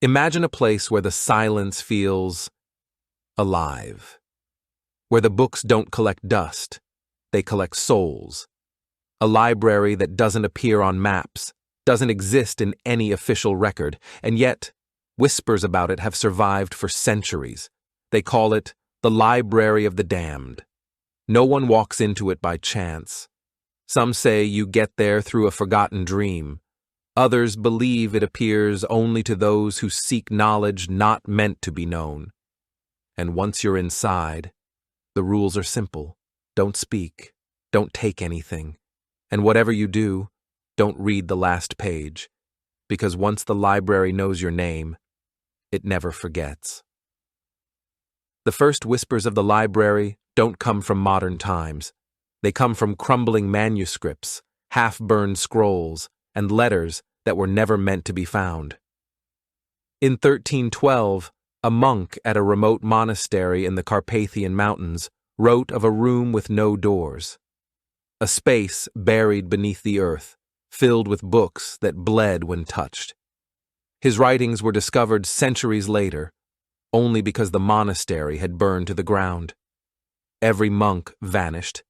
Imagine a place where the silence feels alive, where the books don't collect dust, they collect souls. A library that doesn't appear on maps, doesn't exist in any official record, and yet whispers about it have survived for centuries. They call it the Library of the Damned. No one walks into it by chance. Some say you get there through a forgotten dream. Others believe it appears only to those who seek knowledge not meant to be known. And once you're inside, the rules are simple. Don't speak. Don't take anything. And whatever you do, don't read the last page. Because once the library knows your name, it never forgets. The first whispers of the library don't come from modern times. They come from crumbling manuscripts, half-burned scrolls, and letters that were never meant to be found. In 1312, a monk at a remote monastery in the Carpathian Mountains wrote of a room with no doors, a space buried beneath the earth, filled with books that bled when touched. His writings were discovered centuries later, only because the monastery had burned to the ground. Every monk vanished.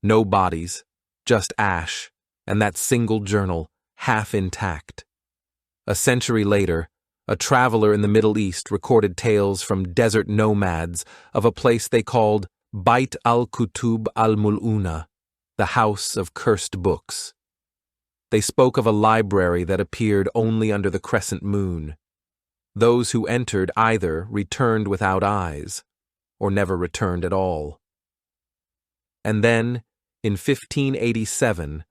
No bodies, just ash, and that single journal, half intact. A century later, a traveler in the Middle East recorded tales from desert nomads of a place they called Bait al-Kutub al-Mul'una, the house of cursed books. They spoke of a library that appeared only under the crescent moon. Those who entered either returned without eyes, or never returned at all. And then, in 1587,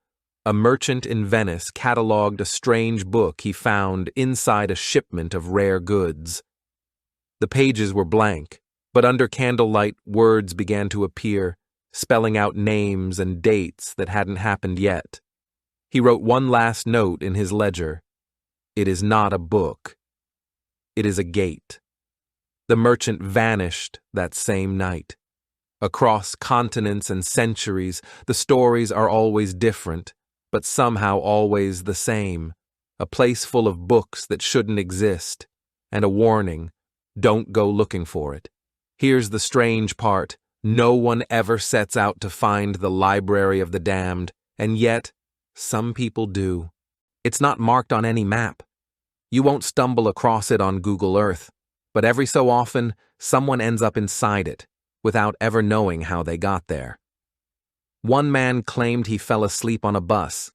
a merchant in Venice catalogued a strange book he found inside a shipment of rare goods. The pages were blank, but under candlelight words began to appear, spelling out names and dates that hadn't happened yet. He wrote one last note in his ledger. It is not a book. It is a gate. The merchant vanished that same night. Across continents and centuries, the stories are always different, but somehow always the same. A place full of books that shouldn't exist, and a warning, don't go looking for it. Here's the strange part. No one ever sets out to find the Library of the Damned, and yet, some people do. It's not marked on any map. You won't stumble across it on Google Earth, but every so often, someone ends up inside it, without ever knowing how they got there. One man claimed he fell asleep on a bus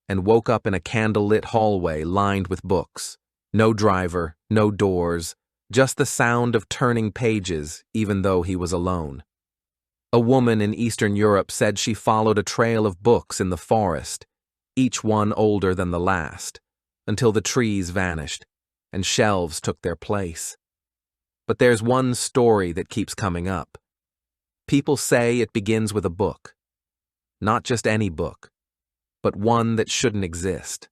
and woke up in a candlelit hallway lined with books. No driver, no doors, just the sound of turning pages, even though he was alone. A woman in Eastern Europe said she followed a trail of books in the forest, each one older than the last, until the trees vanished and shelves took their place. But there's one story that keeps coming up. People say it begins with a book. Not just any book, but one that shouldn't exist.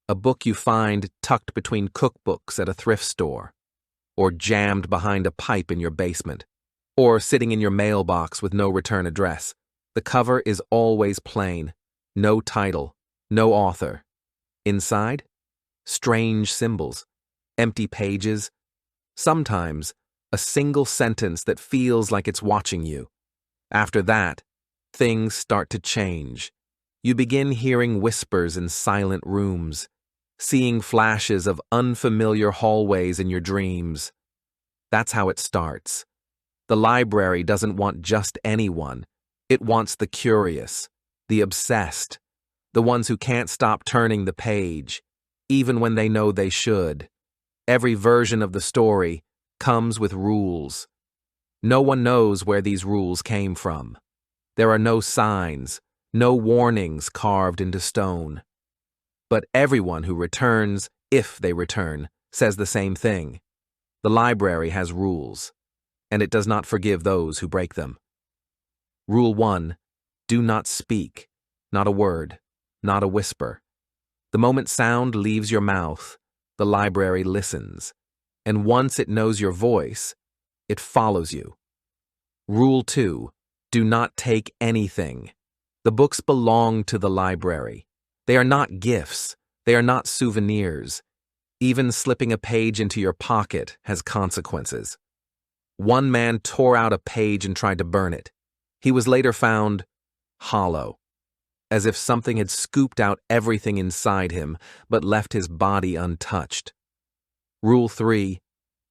A book you find tucked between cookbooks at a thrift store, or jammed behind a pipe in your basement, or sitting in your mailbox with no return address. The cover is always plain, no title, no author. Inside, strange symbols, empty pages, sometimes a single sentence that feels like it's watching you. After that, things start to change. You begin hearing whispers in silent rooms, seeing flashes of unfamiliar hallways in your dreams. That's how it starts. The library doesn't want just anyone. It wants the curious, the obsessed, the ones who can't stop turning the page, even when they know they should. Every version of the story comes with rules. No one knows where these rules came from. There are no signs, no warnings carved into stone. But everyone who returns, if they return, says the same thing. The library has rules, and it does not forgive those who break them. Rule 1, do not speak, not a word, not a whisper. The moment sound leaves your mouth, the library listens, and once it knows your voice, it follows you. Rule 2, do not take anything. The books belong to the library. They are not gifts. They are not souvenirs. Even slipping a page into your pocket has consequences. One man tore out a page and tried to burn it. He was later found hollow, as if something had scooped out everything inside him but left his body untouched. Rule 3: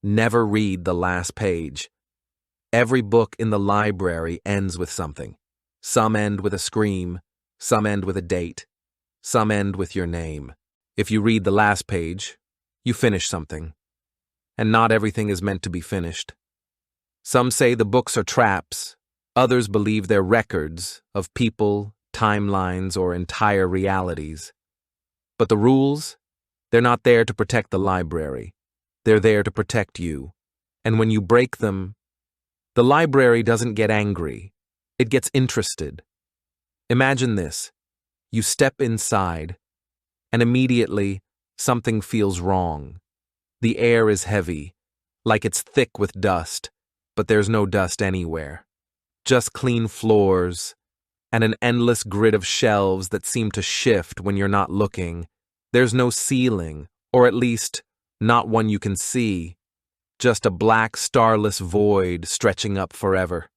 never read the last page. Every book in the library ends with something. Some end with a scream, some end with a date, some end with your name. If you read the last page, you finish something. And not everything is meant to be finished. Some say the books are traps, others believe they're records of people, timelines, or entire realities. But the rules? They're not there to protect the library. They're there to protect you. And when you break them, the library doesn't get angry. It gets interested. Imagine this. You step inside, and immediately something feels wrong. The air is heavy, like it's thick with dust, but there's no dust anywhere. Just clean floors, and an endless grid of shelves that seem to shift when you're not looking. There's no ceiling, or at least not one you can see. Just a black, starless void stretching up forever.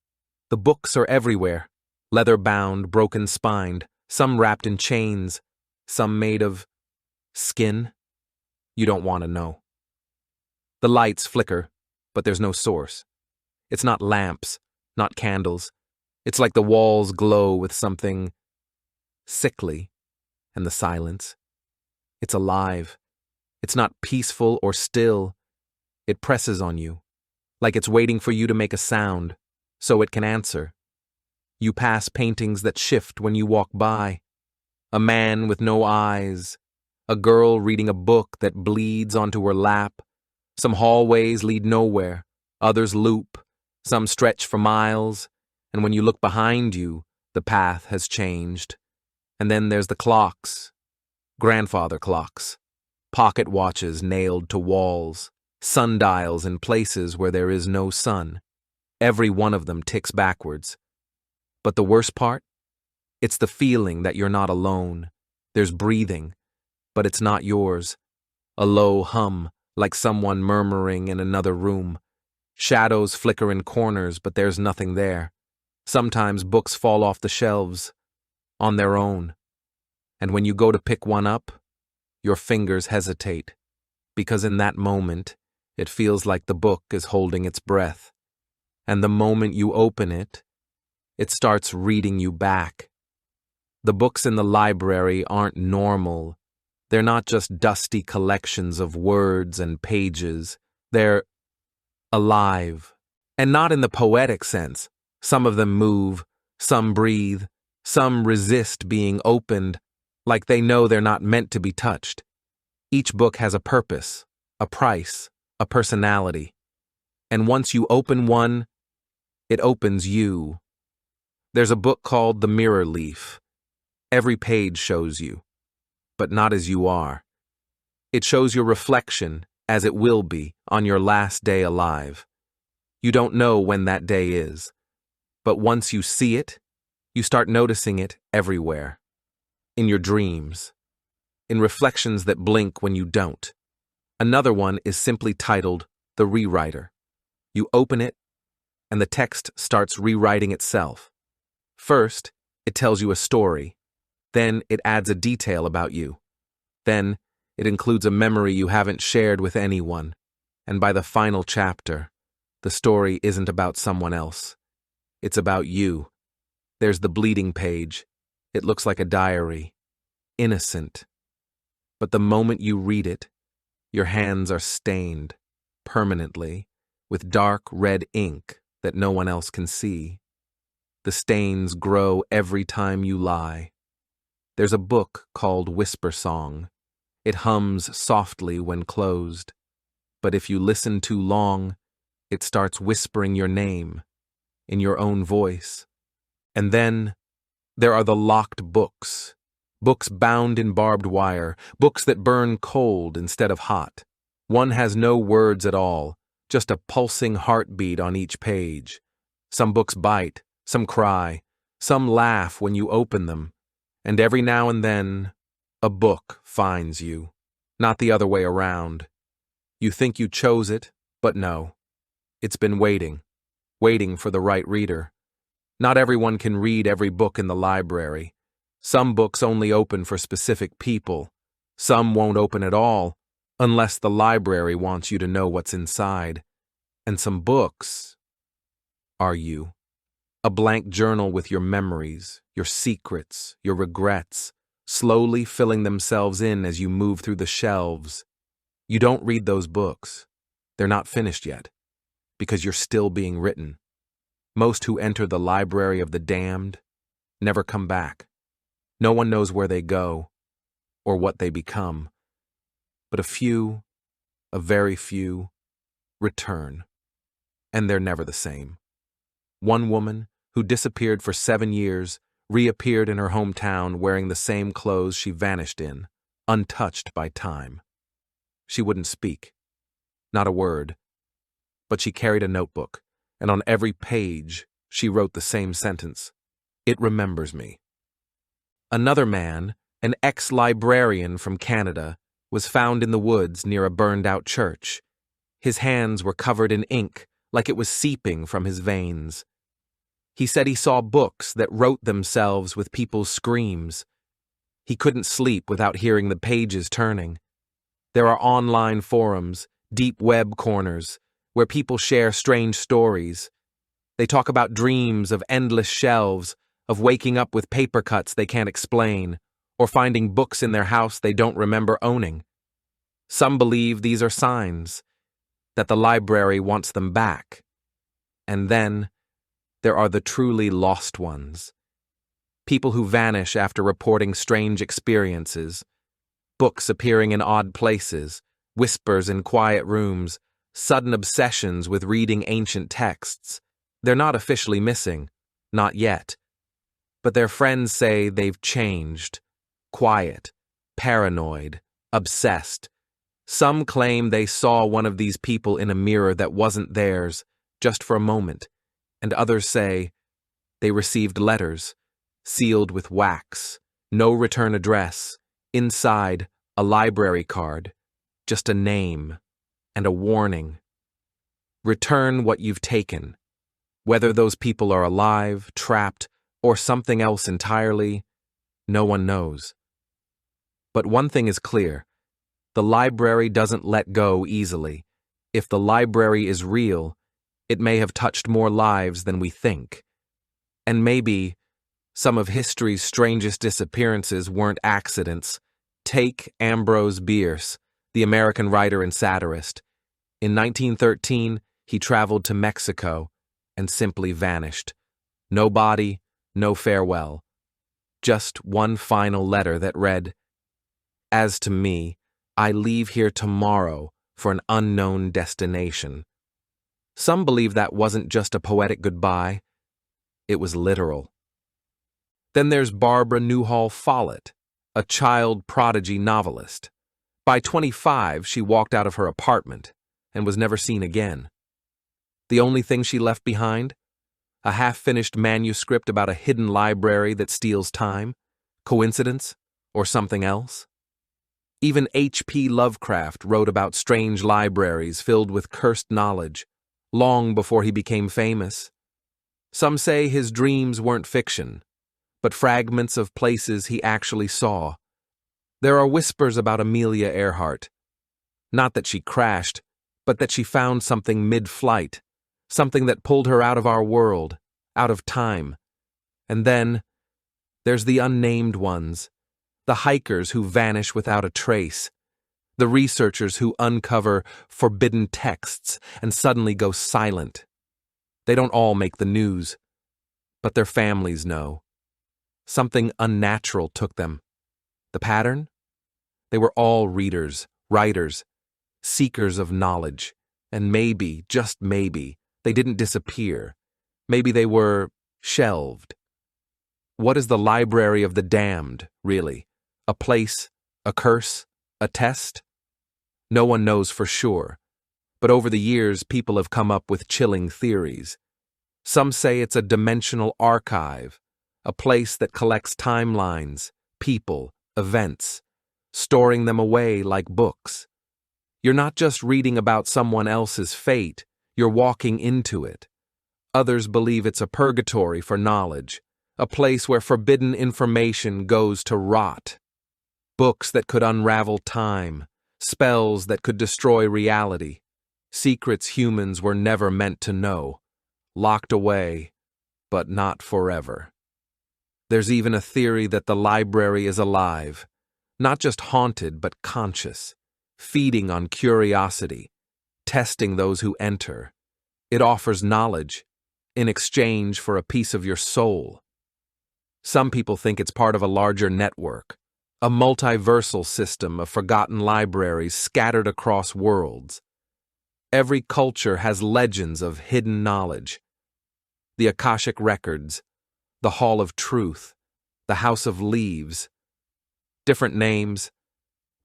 The books are everywhere, leather-bound, broken-spined, some wrapped in chains, some made of skin. You don't want to know. The lights flicker, but there's no source. It's not lamps, not candles. It's like the walls glow with something sickly, and the silence. It's alive. It's not peaceful or still. It presses on you, like it's waiting for you to make a sound, so it can answer. You pass paintings that shift when you walk by. A man with no eyes. A girl reading a book that bleeds onto her lap. Some hallways lead nowhere. Others loop. Some stretch for miles. And when you look behind you, the path has changed. And then there's the clocks. Grandfather clocks. Pocket watches nailed to walls. Sundials in places where there is no sun. Every one of them ticks backwards. But the worst part? It's the feeling that you're not alone. There's breathing, but it's not yours. A low hum, like someone murmuring in another room. Shadows flicker in corners, but there's nothing there. Sometimes books fall off the shelves, on their own. And when you go to pick one up, your fingers hesitate, because in that moment, it feels like the book is holding its breath. And the moment you open it, it starts reading you back. The books in the library aren't normal. They're not just dusty collections of words and pages. They're alive. And not in the poetic sense. Some of them move, some breathe, some resist being opened, like they know they're not meant to be touched. Each book has a purpose, a price, a personality. And once you open one, it opens you. There's a book called The Mirror Leaf. Every page shows you, but not as you are. It shows your reflection, as it will be, on your last day alive. You don't know when that day is, but once you see it, you start noticing it everywhere. In your dreams, in reflections that blink when you don't. Another one is simply titled The Rewriter. You open it, and the text starts rewriting itself. First, it tells you a story. Then it adds a detail about you. Then it includes a memory you haven't shared with anyone. And by the final chapter, the story isn't about someone else. It's about you. There's the bleeding page. It looks like a diary. Innocent. But the moment you read it, your hands are stained, permanently, with dark red ink that no one else can see. The stains grow every time you lie. There's a book called Whisper Song. It hums softly when closed. But if you listen too long, it starts whispering your name, in your own voice. And then there are the locked books. Books bound in barbed wire, books that burn cold instead of hot. One has no words at all, just a pulsing heartbeat on each page. Some books bite, some cry, some laugh when you open them, and every now and then, a book finds you. not the other way around. You think you chose it, but no. It's been waiting for the right reader. Not everyone can read every book in the library. Some books only open for specific people. Some won't open at all, unless the library wants you to know what's inside. And some books are you. A blank journal with your memories, your secrets, your regrets, slowly filling themselves in as you move through the shelves. You don't read those books. They're not finished yet, because you're still being written. Most who enter the library of the damned never come back. No one knows where they go or what they become. But a very few, return. And they're never the same. One woman, who disappeared for 7 years, reappeared in her hometown wearing the same clothes she vanished in, untouched by time. She wouldn't speak. Not a word. But she carried a notebook, and on every page she wrote the same sentence. It remembers me. Another man, an ex-librarian from Canada, was found in the woods near a burned-out church. His hands were covered in ink, like it was seeping from his veins. He said he saw books that wrote themselves with people's screams. He couldn't sleep without hearing the pages turning. There are online forums, deep web corners, where people share strange stories. They talk about dreams of endless shelves, of waking up with paper cuts they can't explain, or finding books in their house they don't remember owning. Some believe these are signs that the library wants them back. And then there are the truly lost ones. People who vanish after reporting strange experiences, books appearing in odd places, whispers in quiet rooms, sudden obsessions with reading ancient texts. They're not officially missing, not yet. But their friends say they've changed, quiet, paranoid, obsessed. Some claim they saw one of these people in a mirror that wasn't theirs, just for a moment, and others say they received letters, sealed with wax, no return address, inside a library card, just a name and a warning. Return what you've taken. Whether those people are alive, trapped, or something else entirely, no one knows. But one thing is clear. The library doesn't let go easily. If the library is real, it may have touched more lives than we think. And maybe some of history's strangest disappearances weren't accidents. Take Ambrose Bierce, the American writer and satirist. In 1913, he traveled to Mexico and simply vanished. No body, no farewell. Just one final letter that read, "As to me, I leave here tomorrow for an unknown destination." Some believe that wasn't just a poetic goodbye. It was literal. Then there's Barbara Newhall Follett, a child prodigy novelist. By 25, she walked out of her apartment and was never seen again. The only thing she left behind? A half-finished manuscript about a hidden library that steals time? Coincidence? Or something else? Even H.P. Lovecraft wrote about strange libraries filled with cursed knowledge, long before he became famous. Some say his dreams weren't fiction, but fragments of places he actually saw. There are whispers about Amelia Earhart. Not that she crashed, but that she found something mid-flight, something that pulled her out of our world, out of time. And then there's the unnamed ones, the hikers who vanish without a trace, the researchers who uncover forbidden texts and suddenly go silent. They don't all make the news, but their families know. Something unnatural took them. The pattern? They were all readers, writers, seekers of knowledge, and maybe, just maybe, they didn't disappear. Maybe they were shelved. What is the library of the damned, really? A place, a curse, a test? No one knows for sure, but over the years people have come up with chilling theories. Some say it's a dimensional archive, a place that collects timelines, people, events, storing them away like books. You're not just reading about someone else's fate, you're walking into it. Others believe it's a purgatory for knowledge, a place where forbidden information goes to rot. Books that could unravel time, spells that could destroy reality, secrets humans were never meant to know, locked away, but not forever. There's even a theory that the library is alive, not just haunted but conscious, feeding on curiosity, testing those who enter. It offers knowledge in exchange for a piece of your soul. Some people think it's part of a larger network, a multiversal system of forgotten libraries scattered across worlds. Every culture has legends of hidden knowledge. The Akashic Records, the Hall of Truth, the House of Leaves. Different names,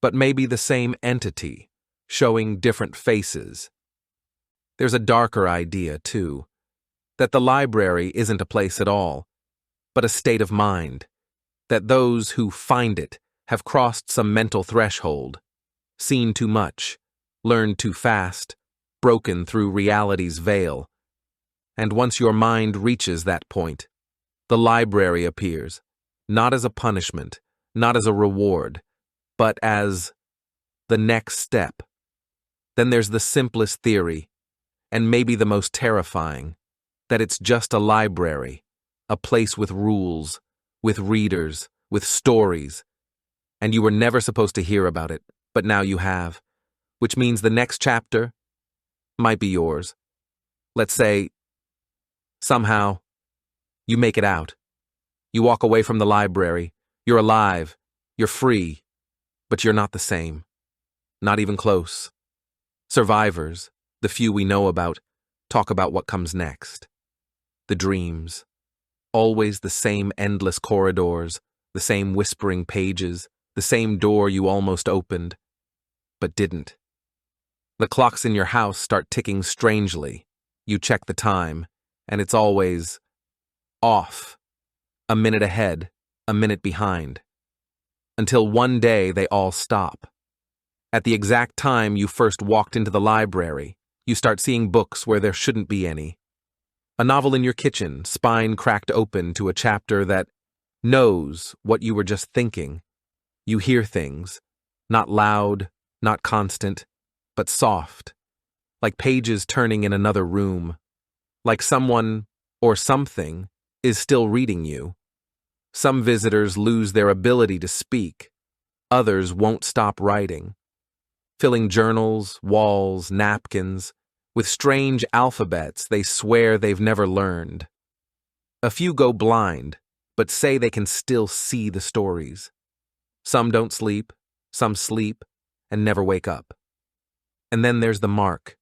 but maybe the same entity, showing different faces. There's a darker idea, too, that the library isn't a place at all, but a state of mind, that those who find it have crossed some mental threshold, seen too much, learned too fast, broken through reality's veil. And once your mind reaches that point, the library appears, not as a punishment, not as a reward, but as the next step. Then there's the simplest theory, and maybe the most terrifying, that it's just a library, a place with rules, with readers, with stories, and you were never supposed to hear about it, but now you have, which means the next chapter might be yours. Let's say, somehow, you make it out. You walk away from the library, you're alive, you're free, but you're not the same. Not even close. Survivors, the few we know about, talk about what comes next. The dreams. Always the same endless corridors, the same whispering pages, the same door you almost opened, but didn't. The clocks in your house start ticking strangely. You check the time, and it's always off. A minute ahead, a minute behind. Until one day they all stop. At the exact time you first walked into the library, you start seeing books where there shouldn't be any. A novel in your kitchen, spine cracked open to a chapter that knows what you were just thinking. You hear things, not loud, not constant, but soft, like pages turning in another room, like someone or something is still reading you. Some visitors lose their ability to speak, others won't stop writing, filling journals, walls, napkins, with strange alphabets they swear they've never learned. A few go blind, but say they can still see the stories. Some don't sleep, some sleep, and never wake up. And then there's the mark,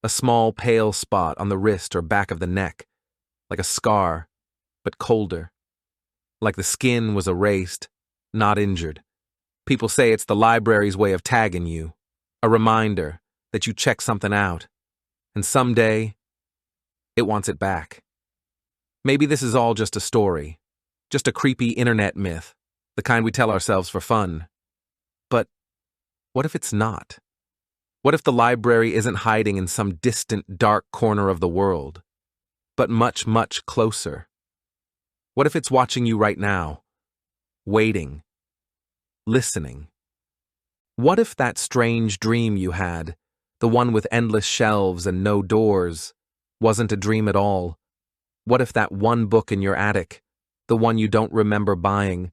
a small pale spot on the wrist or back of the neck, like a scar, but colder. Like the skin was erased, not injured. People say it's the library's way of tagging you, a reminder that you check something out, and someday, it wants it back. Maybe this is all just a story, just a creepy internet myth, the kind we tell ourselves for fun. But what if it's not? What if the library isn't hiding in some distant, dark corner of the world, but much, much closer? What if it's watching you right now, waiting, listening? What if that strange dream you had, the one with endless shelves and no doors, wasn't a dream at all? What if that one book in your attic, the one you don't remember buying,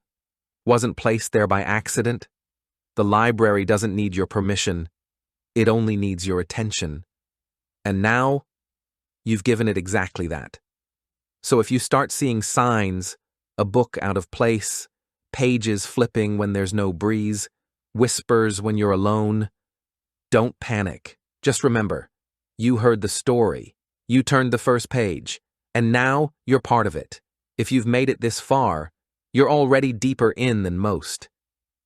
wasn't placed there by accident? The library doesn't need your permission. It only needs your attention. And now, you've given it exactly that. So if you start seeing signs, a book out of place, pages flipping when there's no breeze, whispers when you're alone, don't panic. Just remember, you heard the story, you turned the first page, and now you're part of it. If you've made it this far, you're already deeper in than most.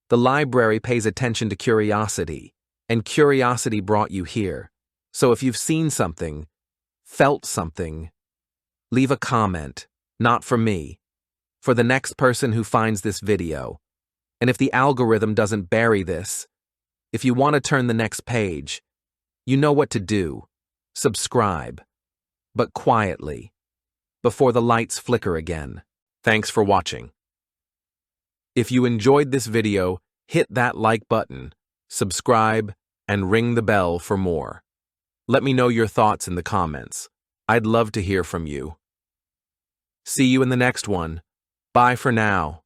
The library pays attention to curiosity, and curiosity brought you here. So if you've seen something, felt something, leave a comment, not for me, for the next person who finds this video. And if the algorithm doesn't bury this, if you want to turn the next page, you know what to do. Subscribe, but quietly, before the lights flicker again. Thanks for watching. If you enjoyed this video, hit that like button, subscribe, and ring the bell for more. Let me know your thoughts in the comments. I'd love to hear from you. See you in the next one. Bye for now.